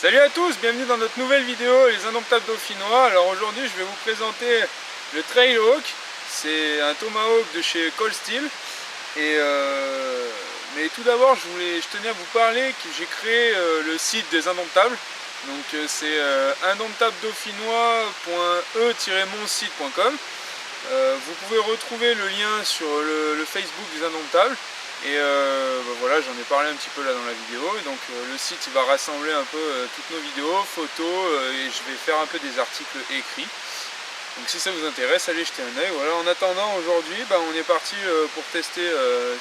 Salut à tous, bienvenue dans notre nouvelle vidéo, les indomptables dauphinois. Alors aujourd'hui je vais vous présenter le Trailhawk. C'est un tomahawk de chez Cold Steel. Mais tout d'abord je tenais à vous parler que j'ai créé le site des indomptables. Donc c'est indomptabledauphinois.e-monsite.com. Vous pouvez retrouver le lien sur le Facebook des indomptables. Voilà, j'en ai parlé un petit peu là dans la vidéo. Et donc le site il va rassembler un peu toutes nos vidéos, photos, et je vais faire un peu des articles écrits. Donc si ça vous intéresse, allez jeter un œil. Voilà, en attendant, aujourd'hui on est parti pour tester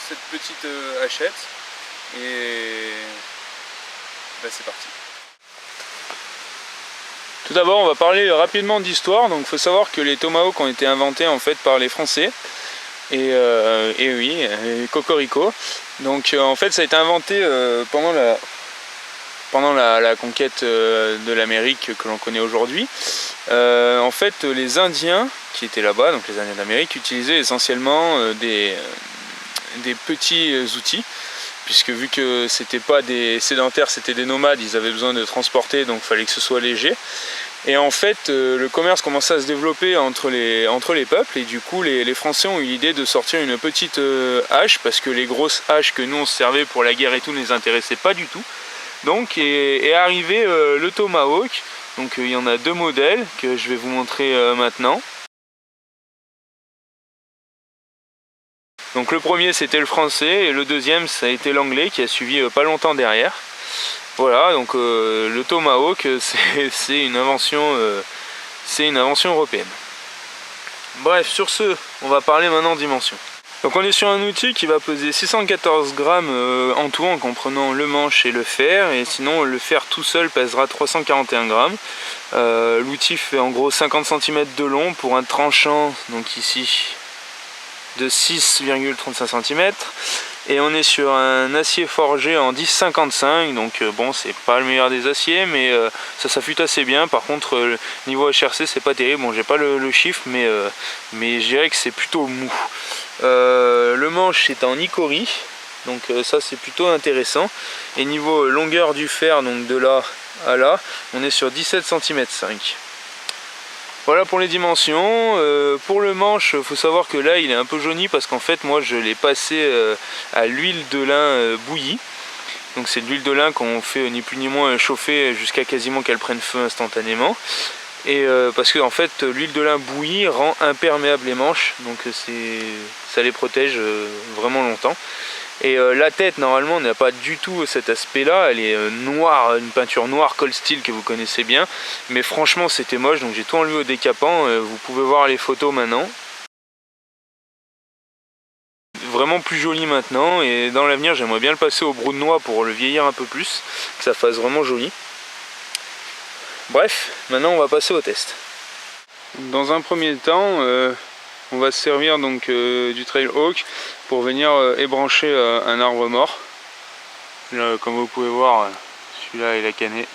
cette petite hachette. Et c'est parti. Tout d'abord, on va parler rapidement d'histoire. Donc il faut savoir que les tomahawks ont été inventés en fait par les Français. Et Cocorico. Donc en fait ça a été inventé pendant la conquête de l'Amérique que l'on connaît aujourd'hui. En fait les Indiens qui étaient là-bas, donc les Indiens d'Amérique, utilisaient essentiellement des petits outils, puisque vu que c'était pas des sédentaires, c'était des nomades, ils avaient besoin de transporter, donc il fallait que ce soit léger. Et en fait, le commerce commençait à se développer entre les peuples, et du coup les Français ont eu l'idée de sortir une petite hache, parce que les grosses haches que nous on se servait pour la guerre et tout ne les intéressaient pas du tout. Donc est arrivé le Tomahawk. Donc il y en a deux modèles que je vais vous montrer maintenant. Donc le premier c'était le français, et le deuxième ça a été l'anglais qui a suivi pas longtemps derrière. Voilà, donc le Tomahawk c'est une invention européenne. Bref, sur ce, on va parler maintenant dimension. Donc on est sur un outil qui va peser 614 grammes en tout, en comprenant le manche et le fer, et sinon le fer tout seul pèsera 341 grammes. L'outil fait en gros 50 cm de long pour un tranchant, donc ici, de 6,35 cm. Et on est sur un acier forgé en 10,55, donc bon, c'est pas le meilleur des aciers, mais ça s'affûte assez bien. Par contre, niveau HRC, c'est pas terrible. Bon, j'ai pas le chiffre, mais je dirais que c'est plutôt mou. Le manche est en icori, donc ça c'est plutôt intéressant. Et niveau longueur du fer, donc de là à là, on est sur 17 cm 5. Voilà pour les dimensions. Pour le manche, il faut savoir que là il est un peu jauni parce qu'en fait moi je l'ai passé à l'huile de lin bouillie. Donc c'est de l'huile de lin qu'on fait ni plus ni moins chauffer jusqu'à quasiment qu'elle prenne feu instantanément. Et parce que en fait l'huile de lin bouillie rend imperméable les manches, donc ça les protège vraiment longtemps. Et la tête normalement n'a pas du tout cet aspect là, elle est noire, une peinture noire Cold Steel que vous connaissez bien, mais franchement c'était moche, donc j'ai tout enlevé au décapant. Vous pouvez voir les photos maintenant. Vraiment plus joli maintenant, et dans l'avenir j'aimerais bien le passer au brou de noix pour le vieillir un peu plus, que ça fasse vraiment joli. Bref, maintenant on va passer au test. Dans un premier temps, on va se servir donc du Trailhawk pour venir ébrancher un arbre mort. Là, comme vous pouvez voir, celui-là il a cané.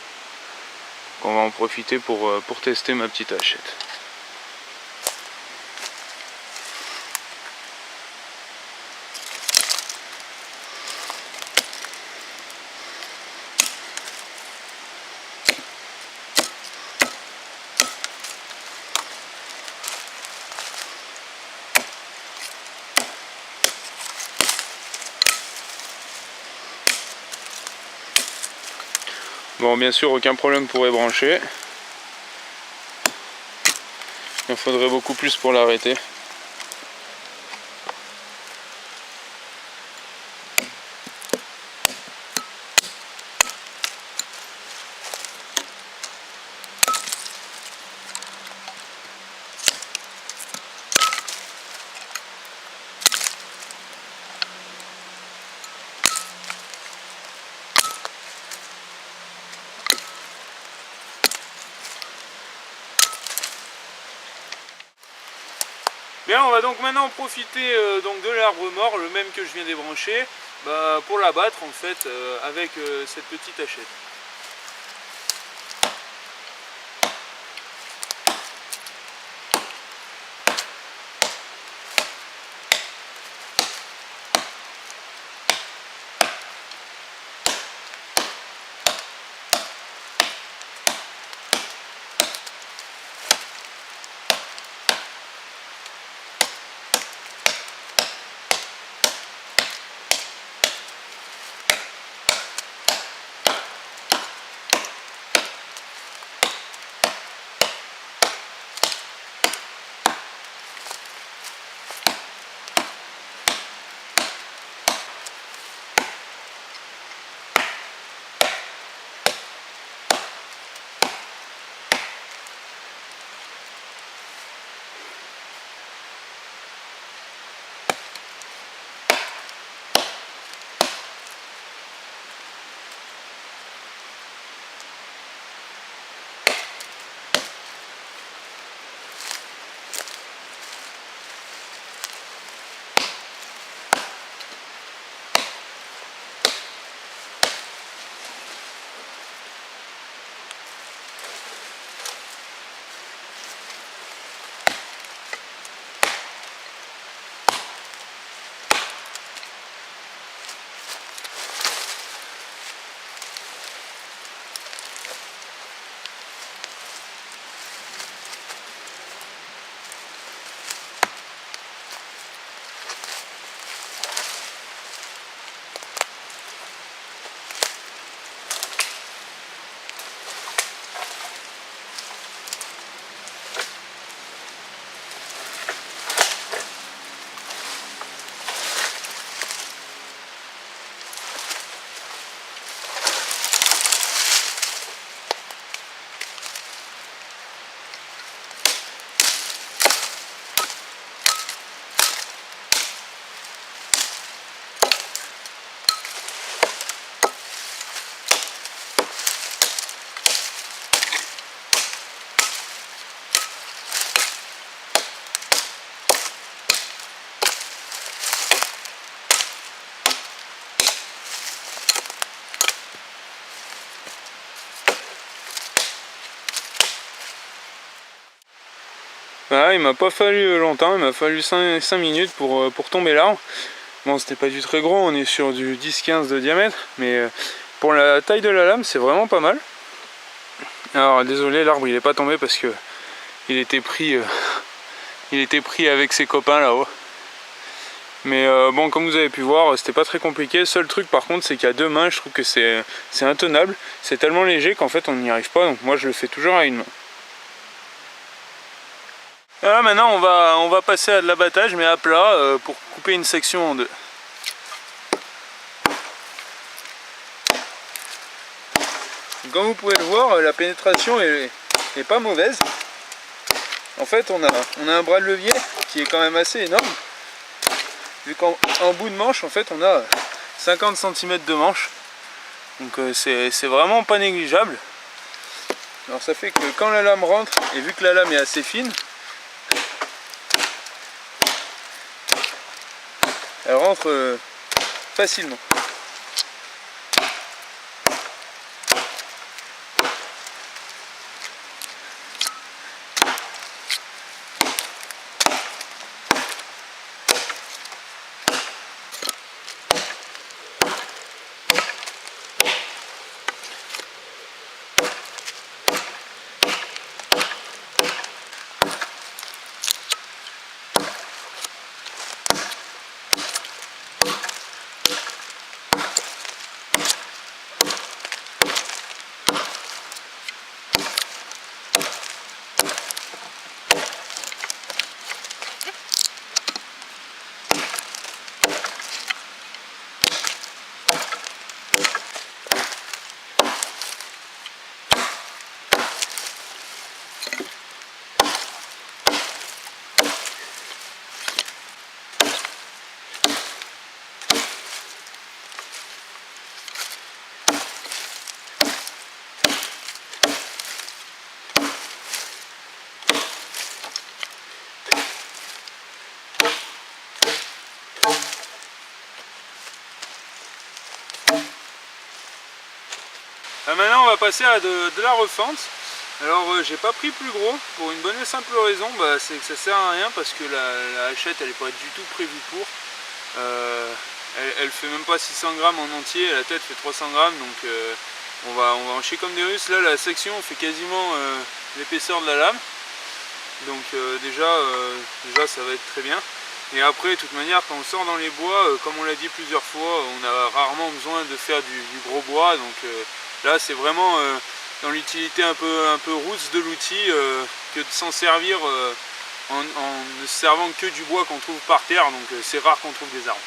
On va en profiter pour tester ma petite hachette. Bon, bien sûr, aucun problème pour ébrancher. Il en faudrait beaucoup plus pour l'arrêter. Bien, on va donc maintenant profiter donc de l'arbre mort, le même que je viens d'ébrancher, pour l'abattre en fait avec cette petite hachette. Voilà, il m'a pas fallu longtemps, il m'a fallu 5 minutes pour tomber l'arbre. Bon, c'était pas du très gros, on est sur du 10-15 de diamètre, mais pour la taille de la lame, c'est vraiment pas mal. Alors désolé, l'arbre il est pas tombé parce que il était pris avec ses copains là-haut. Mais bon, comme vous avez pu voir, c'était pas très compliqué. Le seul truc par contre, c'est qu'à deux mains, je trouve que c'est intenable. C'est tellement léger qu'en fait on n'y arrive pas, donc moi je le fais toujours à une main. Voilà, maintenant on va passer à de l'abattage, mais à plat, pour couper une section en deux. Comme vous pouvez le voir, la pénétration est pas mauvaise. En fait, on a un bras de levier qui est quand même assez énorme. Vu qu'en bout de manche, en fait, on a 50 cm de manche. Donc c'est vraiment pas négligeable. Alors ça fait que quand la lame rentre, et vu que la lame est assez fine, elle rentre facilement. Maintenant on va passer à de la refente. Alors j'ai pas pris plus gros pour une bonne et simple raison, c'est que ça sert à rien parce que la hachette elle est pas du tout prévue pour. Elle fait même pas 600 grammes en entier, la tête fait 300 grammes, donc on va encher comme des Russes. Là la section fait quasiment l'épaisseur de la lame, donc déjà ça va être très bien. Et après, de toute manière, quand on sort dans les bois, comme on l'a dit plusieurs fois, on a rarement besoin de faire du gros bois. Donc là, c'est vraiment dans l'utilité un peu roots de l'outil que de s'en servir en ne se servant que du bois qu'on trouve par terre. Donc c'est rare qu'on trouve des arbres.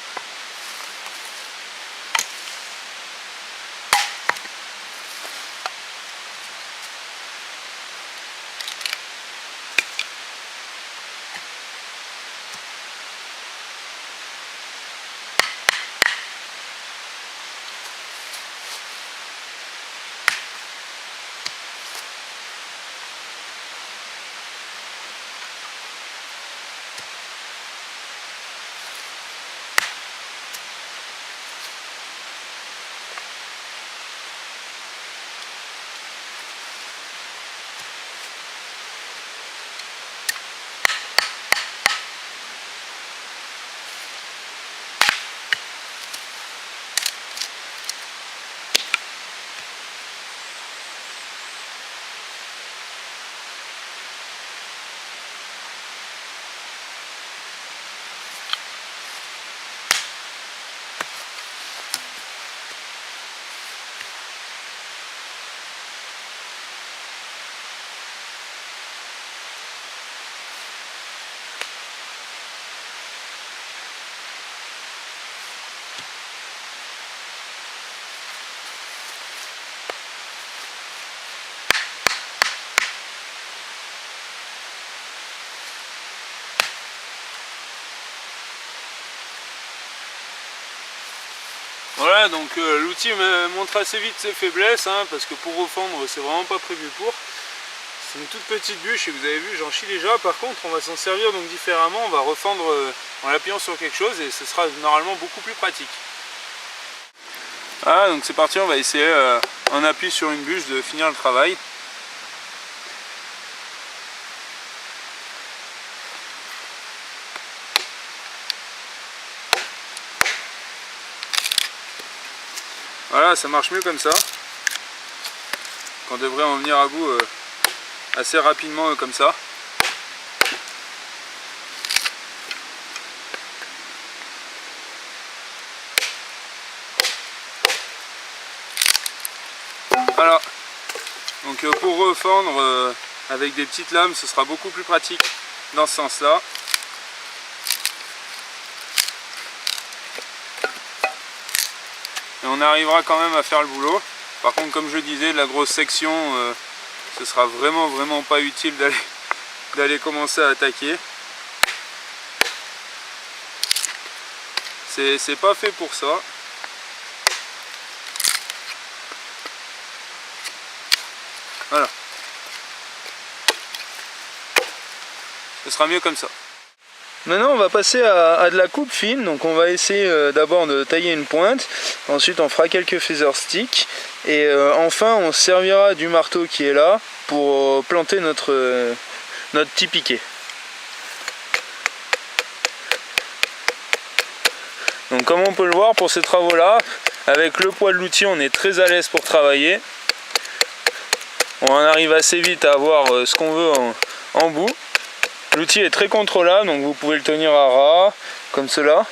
Voilà, donc l'outil me montre assez vite ses faiblesses, hein, parce que pour refendre c'est vraiment pas prévu pour. C'est une toute petite bûche et vous avez vu j'en chie déjà. Par contre on va s'en servir donc différemment, on va refendre en l'appuyant sur quelque chose et ce sera normalement beaucoup plus pratique. Voilà, donc c'est parti, on va essayer en appui sur une bûche de finir le travail. Voilà, ça marche mieux comme ça. On devrait en venir à bout assez rapidement comme ça. Voilà. Donc pour refendre avec des petites lames, ce sera beaucoup plus pratique dans ce sens-là. Et on arrivera quand même à faire le boulot. Par contre, comme je disais, la grosse section, ce sera vraiment pas utile d'aller commencer à attaquer. C'est pas fait pour ça. Voilà. Ce sera mieux comme ça. Maintenant on va passer à de la coupe fine, donc on va essayer d'abord de tailler une pointe, ensuite on fera quelques feather sticks et enfin on servira du marteau qui est là pour planter notre petit piquet. Donc comme on peut le voir pour ces travaux là, avec le poids de l'outil on est très à l'aise pour travailler. On arrive assez vite à avoir ce qu'on veut en bout. L'outil est très contrôlable, donc vous pouvez le tenir à ras, comme cela.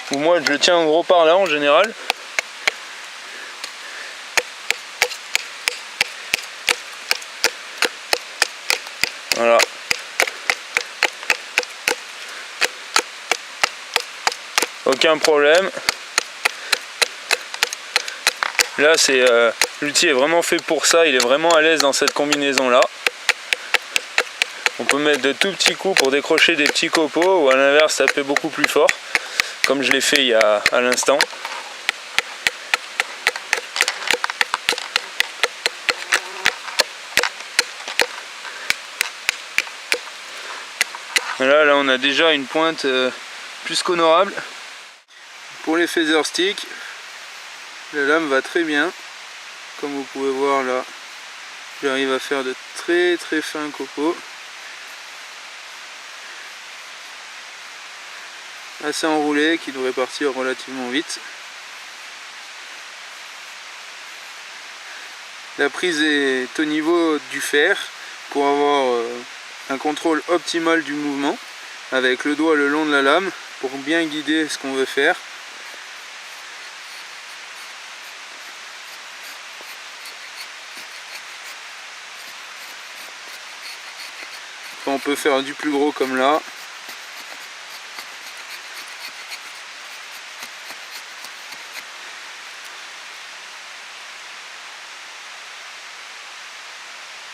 Ou moi je le tiens en gros par là en général. Voilà. Aucun problème. Là l'outil est vraiment fait pour ça, il est vraiment à l'aise dans cette combinaison là. On peut mettre de tout petits coups pour décrocher des petits copeaux ou à l'inverse taper beaucoup plus fort, comme je l'ai fait à l'instant. Là on a déjà une pointe plus qu'honorable. Pour les feather sticks, la lame va très bien. Comme vous pouvez voir là, j'arrive à faire de très fins copeaux. Assez enroulé qui devrait partir relativement vite. La prise est au niveau du fer pour avoir un contrôle optimal du mouvement avec le doigt le long de la lame pour bien guider ce qu'on veut faire. On peut faire du plus gros comme là.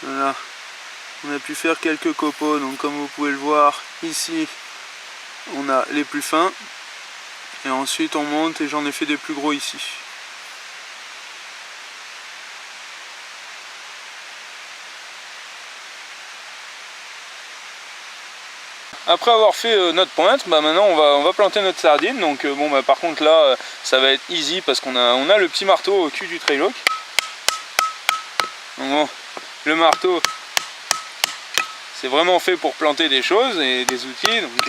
Voilà, on a pu faire quelques copeaux, donc comme vous pouvez le voir ici on a les plus fins et ensuite on monte et j'en ai fait des plus gros ici. Après avoir fait notre pointe, maintenant on va planter notre sardine. Donc par contre là ça va être easy parce qu'on a le petit marteau au cul du trail-hawk. Donc bon, le marteau c'est vraiment fait pour planter des choses et des outils, donc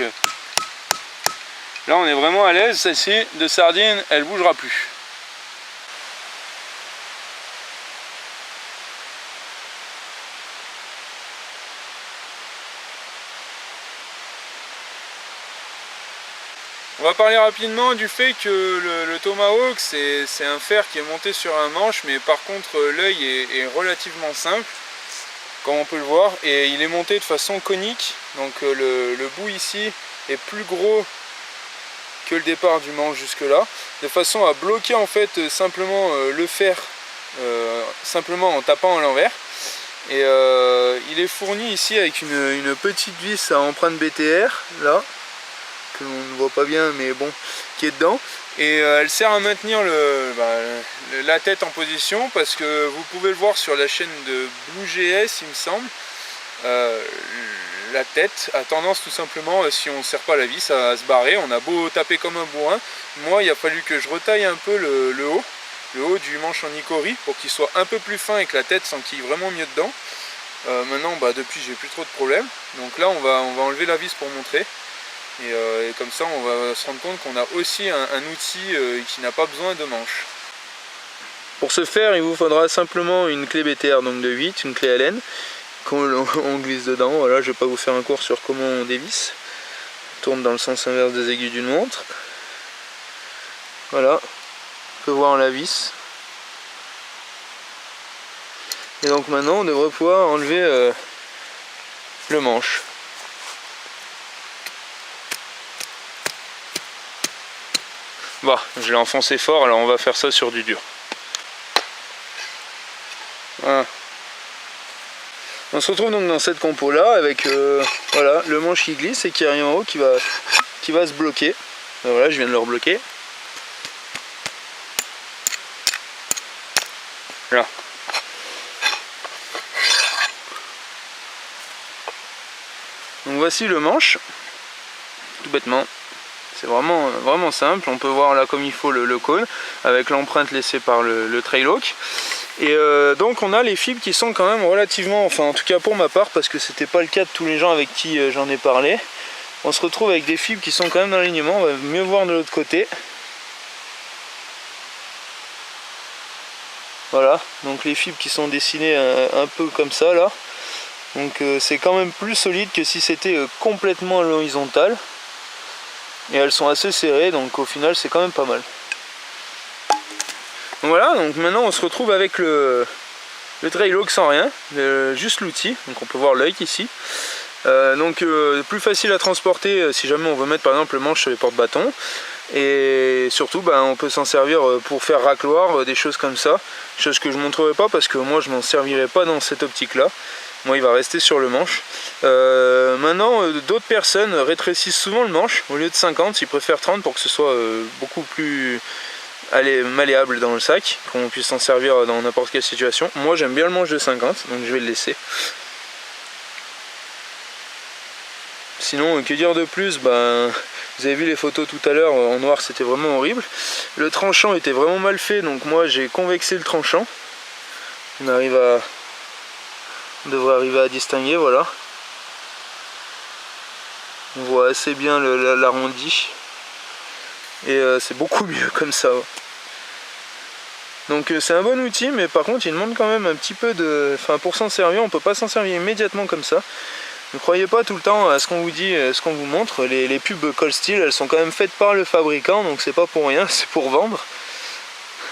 là on est vraiment à l'aise. Celle-ci de sardine elle bougera plus. On va parler rapidement du fait que le tomahawk c'est un fer qui est monté sur un manche, mais par contre l'œil est relativement simple, comme on peut le voir, et il est monté de façon conique, donc le bout ici est plus gros que le départ du manche jusque là, de façon à bloquer en fait simplement le fer simplement en tapant à l'envers. Et il est fourni ici avec une petite vis à empreinte BTR là, que l'on ne voit pas bien mais bon, qui est dedans, et elle sert à maintenir la tête en position, parce que vous pouvez le voir sur la chaîne de BlueGS il me semble, la tête a tendance tout simplement, si on ne serre pas la vis, à se barrer. On a beau taper comme un bourrin, moi il a fallu que je retaille un peu le haut du manche en icori pour qu'il soit un peu plus fin et que la tête s'enquille vraiment mieux dedans. Maintenant depuis j'ai plus trop de problèmes, donc là on va enlever la vis pour montrer. Et comme ça on va se rendre compte qu'on a aussi un outil qui n'a pas besoin de manches. Pour ce faire, il vous faudra simplement une clé BTR donc de 8, une clé Allen qu'on glisse dedans. Voilà, je vais pas vous faire un cours sur comment on dévisse. On tourne dans le sens inverse des aiguilles d'une montre. Voilà, on peut voir la vis. Et donc maintenant on devrait pouvoir enlever le manche. Bon, je l'ai enfoncé fort, alors on va faire ça sur du dur. Voilà. On se retrouve donc dans cette compo là avec voilà, le manche qui glisse et qui arrive en haut qui va se bloquer. Et voilà, je viens de le rebloquer. Là. Donc voici le manche, tout bêtement. C'est vraiment simple. On peut voir là comme il faut le cône avec l'empreinte laissée par le trail hawk. Et donc on a les fibres qui sont quand même relativement, enfin en tout cas pour ma part, parce que c'était pas le cas de tous les gens avec qui j'en ai parlé. On se retrouve avec des fibres qui sont quand même dans l'alignement. On va mieux voir de l'autre côté. Voilà, donc les fibres qui sont dessinées un peu comme ça là. Donc c'est quand même plus solide que si c'était complètement à l'horizontale. Et elles sont assez serrées, donc au final c'est quand même pas mal. Donc voilà, donc maintenant on se retrouve avec le trail hawk sans rien, juste l'outil. Donc on peut voir l'œil ici. Plus facile à transporter si jamais on veut mettre par exemple le manche sur les porte-bâtons. Et surtout on peut s'en servir pour faire racloir, des choses comme ça. Chose que je ne montrerai pas parce que moi je m'en servirai pas dans cette optique là. Moi il va rester sur le manche. Maintenant d'autres personnes rétrécissent souvent le manche. Au lieu de 50, ils préfèrent 30 pour que ce soit beaucoup plus malléable dans le sac, qu'on puisse s'en servir dans n'importe quelle situation. Moi j'aime bien le manche de 50, donc je vais le laisser. Sinon que dire de plus, vous avez vu les photos tout à l'heure, en noir c'était vraiment horrible. Le tranchant était vraiment mal fait, donc moi j'ai convexé le tranchant. On devrait arriver à distinguer, voilà. On voit assez bien l'arrondi. Et c'est beaucoup mieux comme ça. Donc c'est un bon outil, mais par contre il demande quand même un petit peu de... Enfin pour s'en servir, on peut pas s'en servir immédiatement comme ça. Ne croyez pas tout le temps à ce qu'on vous dit, ce qu'on vous montre. Les pubs Coldsteel, elles sont quand même faites par le fabricant, donc c'est pas pour rien, c'est pour vendre.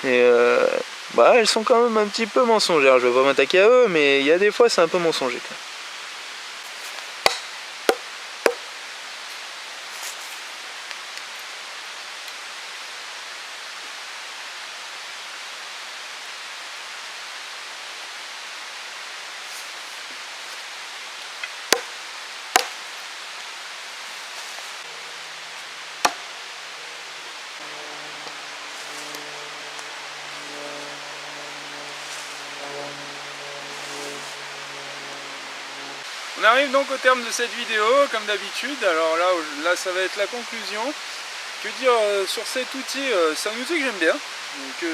Et elles sont quand même un petit peu mensongères. Je vais pas m'attaquer à eux, mais il y a des fois c'est un peu mensonger quand même. On arrive donc au terme de cette vidéo, comme d'habitude. Alors là ça va être la conclusion. Que dire sur cet outil? C'est un outil que j'aime bien. Donc,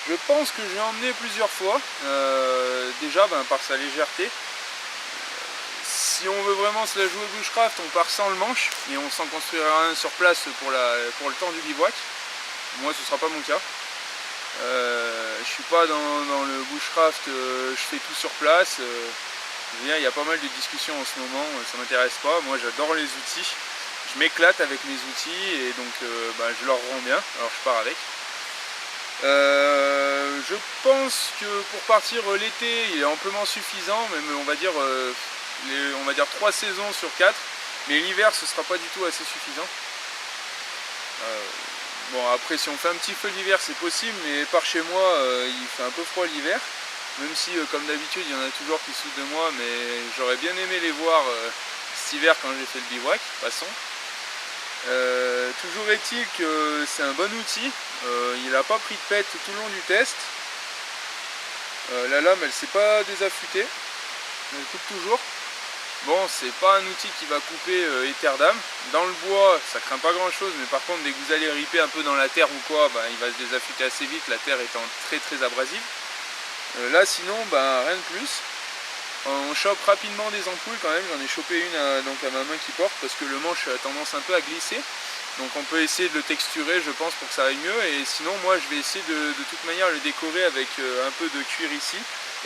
je pense que je l'ai emmené plusieurs fois. Déjà par sa légèreté. Si on veut vraiment se la jouer bushcraft, on part sans le manche et on s'en construira un sur place pour le temps du bivouac. Moi ce sera pas mon cas. Je suis pas dans le bushcraft, je fais tout sur place. Il y a pas mal de discussions en ce moment, ça m'intéresse pas. Moi j'adore les outils, je m'éclate avec mes outils et donc je leur rends bien, alors je pars avec. Je pense que pour partir l'été il est amplement suffisant, même on va dire 3 saisons sur 4, mais l'hiver ce sera pas du tout assez suffisant. Bon après si on fait un petit feu l'hiver c'est possible, mais par chez moi il fait un peu froid l'hiver. Même si comme d'habitude il y en a toujours qui sautent de moi, mais j'aurais bien aimé les voir cet hiver quand j'ai fait le bivouac, passons. Toujours est-il que c'est un bon outil, il n'a pas pris de pète tout le long du test. La lame elle s'est pas désaffûtée, elle coupe toujours. Bon c'est pas un outil qui va couper éternellement. Dans le bois ça craint pas grand chose, mais par contre dès que vous allez riper un peu dans la terre ou quoi, il va se désaffûter assez vite, la terre étant très abrasive. Là sinon rien de plus. On chope rapidement des ampoules quand même, j'en ai chopé une donc à ma main qui porte parce que le manche a tendance un peu à glisser. Donc on peut essayer de le texturer je pense pour que ça aille mieux, et sinon moi je vais essayer de toute manière le décorer avec un peu de cuir ici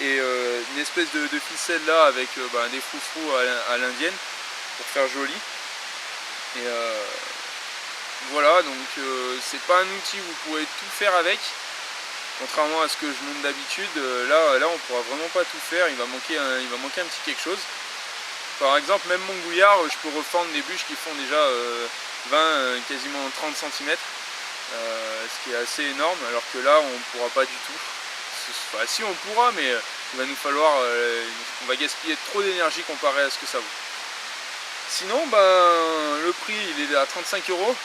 et une espèce de ficelle là avec des froufrous à l'indienne pour faire joli. Et voilà, donc c'est pas un outil où vous pourrez tout faire avec, contrairement à ce que je montre d'habitude. Là on pourra vraiment pas tout faire, il va manquer un petit quelque chose. Par exemple, même mon gouillard, je peux refendre des bûches qui font déjà 20, quasiment 30 cm, ce qui est assez énorme, alors que là on ne pourra pas du tout. Enfin, si on pourra, mais il va nous falloir, on va gaspiller trop d'énergie comparé à ce que ça vaut. Sinon, le prix il est à 35 €, donc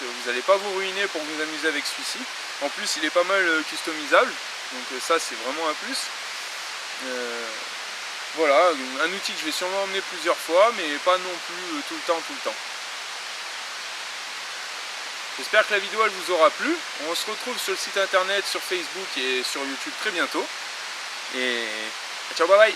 vous n'allez pas vous ruiner pour vous amuser avec celui-ci. En plus, il est pas mal customisable, donc ça c'est vraiment un plus. Voilà, un outil que je vais sûrement emmener plusieurs fois, mais pas non plus tout le temps. J'espère que la vidéo elle vous aura plu. On se retrouve sur le site internet, sur Facebook et sur YouTube très bientôt. Et ciao, bye bye.